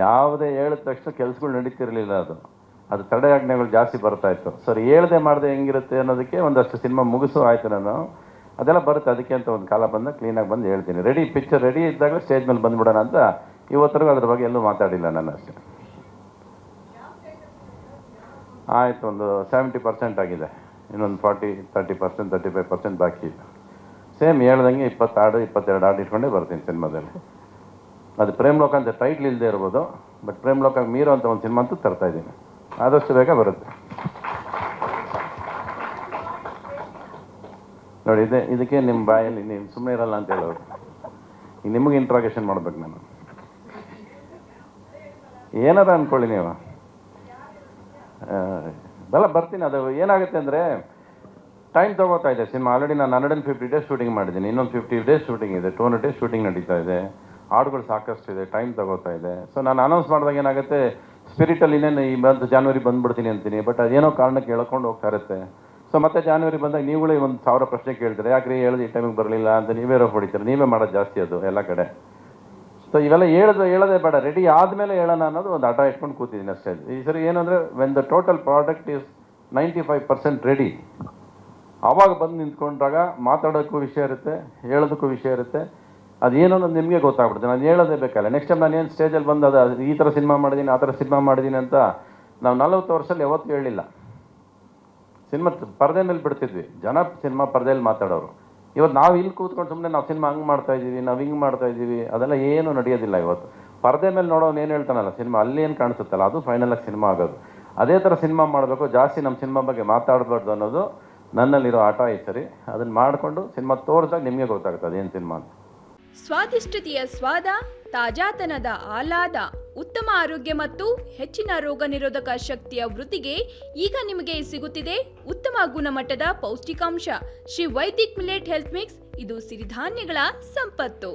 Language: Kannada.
ಯಾವುದೇ ಹೇಳಿದ ತಕ್ಷಣ ಕೆಲಸಗಳು ನಡೀತಿರಲಿಲ್ಲ. ಅದು ತಡೆಯಾಜ್ಞೆಗಳು ಜಾಸ್ತಿ ಬರ್ತಾಯಿತ್ತು. ಸರ್ ಹೇಳ್ದೆ ಮಾಡಿದೆ ಹೆಂಗಿರುತ್ತೆ ಅನ್ನೋದಕ್ಕೆ ಒಂದಷ್ಟು ಸಿನಿಮಾ ಮುಗಿಸು ಆಯಿತು. ನಾನು ಅದೆಲ್ಲ ಬರುತ್ತೆ, ಅದಕ್ಕೆ ಅಂತ ಒಂದು ಕಾಲ ಬಂದ ಕ್ಲೀನಾಗಿ ಬಂದು ಹೇಳ್ತೀನಿ. ರೆಡಿ ಪಿಕ್ಚರ್ ರೆಡಿ ಇದ್ದಾಗ ಸ್ಟೇಜ್ ಮೇಲೆ ಬಂದುಬಿಡೋಣ ಅಂತ. ಇವತ್ತರೆಗೂ ಅದ್ರ ಬಗ್ಗೆ ಎಲ್ಲೂ ಮಾತಾಡಿಲ್ಲ ನಾನು ಅಷ್ಟೇ. ಆಯಿತು, ಒಂದು 70% ಆಗಿದೆ. ಇನ್ನೊಂದು 30% 35% ಬಾಕಿ ಇದೆ. ಸೇಮ್ ಹೇಳ್ದಂಗೆ 20 ಹಾಡು 22 ಹಾಡು ಇಟ್ಕೊಂಡೇ ಬರ್ತೀನಿ ಸಿನಿಮಾದಲ್ಲಿ. ಅದು ಪ್ರೇಮ್ ಲೋಕ ಅಂತ ಟೈಟ್ಲ್ ಇಲ್ಲದೆ ಇರ್ಬೋದು, ಬಟ್ ಪ್ರೇಮ್ ಲೋಕ ಮೀರೋ ಅಂತ ಒಂದು ಸಿನಿಮಾ ಅಂತೂ ತರ್ತಾಯಿದ್ದೀನಿ. ಆದಷ್ಟು ಬೇಗ ಬರುತ್ತೆ ನೋಡಿ. ಇದಕ್ಕೆ ನಿಮ್ಮ ಬಾಯಲ್ಲಿ ನೀವು ಸುಮ್ಮನೆ ಇರಲ್ಲ ಅಂತ ಹೇಳೋರು. ಈಗ ನಿಮಗೆ ಇಂಟ್ರಾಗೇಷನ್ ಮಾಡ್ಬೇಕು ನಾನು. ಏನಾರ ಅಂದ್ಕೊಳ್ಳಿ ನೀವು, ಬಲ್ಲ ಬರ್ತೀನಿ. ಅದು ಏನಾಗುತ್ತೆ ಅಂದರೆ ಟೈಮ್ ತೊಗೋತಾ ಇದೆ ಸಿನಿಮಾ. ಆಲ್ರೆಡಿ ನಾನು 150 ಡೇಸ್ ಶೂಟಿಂಗ್ ಮಾಡಿದ್ದೀನಿ. ಇನ್ನೊಂದು 50 ಡೇಸ್ ಶೂಟಿಂಗ್ ಇದೆ. 200 ಡೇಸ್ ಶೂಟಿಂಗ್ ನಡೀತಾ ಇದೆ. ಹಾಡುಗಳು ಸಾಕಷ್ಟಿದೆ, ಟೈಮ್ ತೊಗೋತಾ ಇದೆ. ಸೊ ನಾನು ಅನೌನ್ಸ್ ಮಾಡಿದಾಗ ಏನಾಗುತ್ತೆ, ಸ್ಪಿರಿಟಲ್ಲಿ ಇನ್ನೇನು ಈ ಬಂದು ಜಾನ್ವರಿ ಬಂದುಬಿಡ್ತೀನಿ ಅಂತೀನಿ. ಬಟ್ ಅದೇನೋ ಕಾರಣಕ್ಕೆ ಹೇಳ್ಕೊಂಡು ಹೋಗ್ತಾ ಇರುತ್ತೆ. ಸೊ ಮತ್ತೆ ಜಾನ್ವರಿ ಬಂದಾಗ ನೀವುಗಳೇ 1000 ಪ್ರಶ್ನೆ ಕೇಳ್ತಾರೆ, ಯಾಕ್ರಿ ಹೇಳಿದ್ರೆ ಈ ಟೈಮಿಗೆ ಬರಲಿಲ್ಲ ಅಂತ ನೀವೇ ಹೊಡಿತಾರೆ. ನೀವೇ ಮಾಡೋದು ಜಾಸ್ತಿ ಅದು ಎಲ್ಲ ಕಡೆ. ಸೊ ಇವೆಲ್ಲ ಹೇಳೋದೇ ಬೇಡ, ರೆಡಿ ಆದಮೇಲೆ ಹೇಳೋಣ ಅನ್ನೋದು ಒಂದು ಆಟ ಇಟ್ಕೊಂಡು ಕೂತಿದ್ದೀನಿ ಅಷ್ಟೇ. ಈ ಸರಿ ಏನಂದರೆ when the total product is 95% ready, ಆವಾಗ ಬಂದು ನಿಂತ್ಕೊಂಡ್ರಾಗ ಮಾತಾಡೋಕ್ಕೂ ವಿಷಯ ಇರುತ್ತೆ, ಹೇಳೋದಕ್ಕೂ ವಿಷಯ ಇರುತ್ತೆ. ಅದೇನೋ ನಿಮಗೆ ಗೊತ್ತಾಗ್ಬಿಡುತ್ತೆ. ನಾನು ಹೇಳೋದೇ ಬೇಕಲ್ಲ. ನೆಕ್ಸ್ಟ್ ಟೈಮ್ ನಾನು ಏನು ಸ್ಟೇಜಲ್ಲಿ ಬಂದು ಅದು ಈ ಥರ ಸಿನಿಮಾ ಮಾಡಿದ್ದೀನಿ, ಆ ಥರ ಸಿನಿಮಾ ಮಾಡಿದ್ದೀನಿ ಅಂತ ನಾವು 40 ವರ್ಷದಲ್ಲಿ ಯಾವತ್ತೂ ಹೇಳಿಲ್ಲ. ಸಿನಿಮಾ ಪರದೆ ಮೇಲೆ ಬಿಡ್ತಿದ್ವಿ, ಜನ ಸಿನಿಮಾ ಪರದೆಯಲ್ಲಿ ಮಾತಾಡೋರು. ಇವತ್ತು ನಾವು ಇಲ್ಲಿ ಕೂತ್ಕೊಂಡು ಸುಮ್ಮನೆ ನಾವು ಸಿನಿಮಾ ಹಂಗೆ ಮಾಡ್ತಾಯಿದ್ದೀವಿ, ನಾವು ಹಿಂಗೆ ಮಾಡ್ತಾಯಿದ್ದೀವಿ, ಅದೆಲ್ಲ ಏನೂ ನಡೆಯೋದಿಲ್ಲ. ಇವತ್ತು ಪರದೆ ಮೇಲೆ ನೋಡೋನು ಏನು ಹೇಳ್ತಾನಲ್ಲ, ಸಿನಿಮಾ ಅಲ್ಲಿ ಏನು ಕಾಣಿಸುತ್ತಲ್ಲ ಅದು ಫೈನಲಾಗಿ ಸಿನಿಮಾ ಆಗೋದು. ಅದೇ ಥರ ಸಿನಿಮಾ ಮಾಡಬೇಕು, ಜಾಸ್ತಿ ನಮ್ಮ ಸಿನಿಮಾ ಬಗ್ಗೆ ಮಾತಾಡಬಾರ್ದು ಅನ್ನೋದು ನನ್ನಲ್ಲಿರೋ ಆಟ ಈ ಸರಿ. ಅದನ್ನು ಮಾಡಿಕೊಂಡು ಸಿನಿಮಾ ತೋರಿಸಿದಾಗ ನಿಮಗೆ ಗೊತ್ತಾಗ್ತದೆ ಏನು ಸಿನಿಮಾ ಅಂತ. ಸ್ವಾದಿಷ್ಟತೆಯ ಸ್ವಾದ, ತಾಜಾತನದ ಆಹ್ಲಾದ, ಉತ್ತಮ ಆರೋಗ್ಯ ಮತ್ತು ಹೆಚ್ಚಿನ ರೋಗ ನಿರೋಧಕ ಶಕ್ತಿಯ ವೃದ್ಧಿಗೆ ಈಗ ನಿಮಗೆ ಸಿಗುತ್ತಿದೆ ಉತ್ತಮ ಗುಣಮಟ್ಟದ ಪೌಷ್ಟಿಕಾಂಶ. Shri Vaidik millet health mix, ಇದು ಸಿರಿಧಾನ್ಯಗಳ ಸಂಪತ್ತು.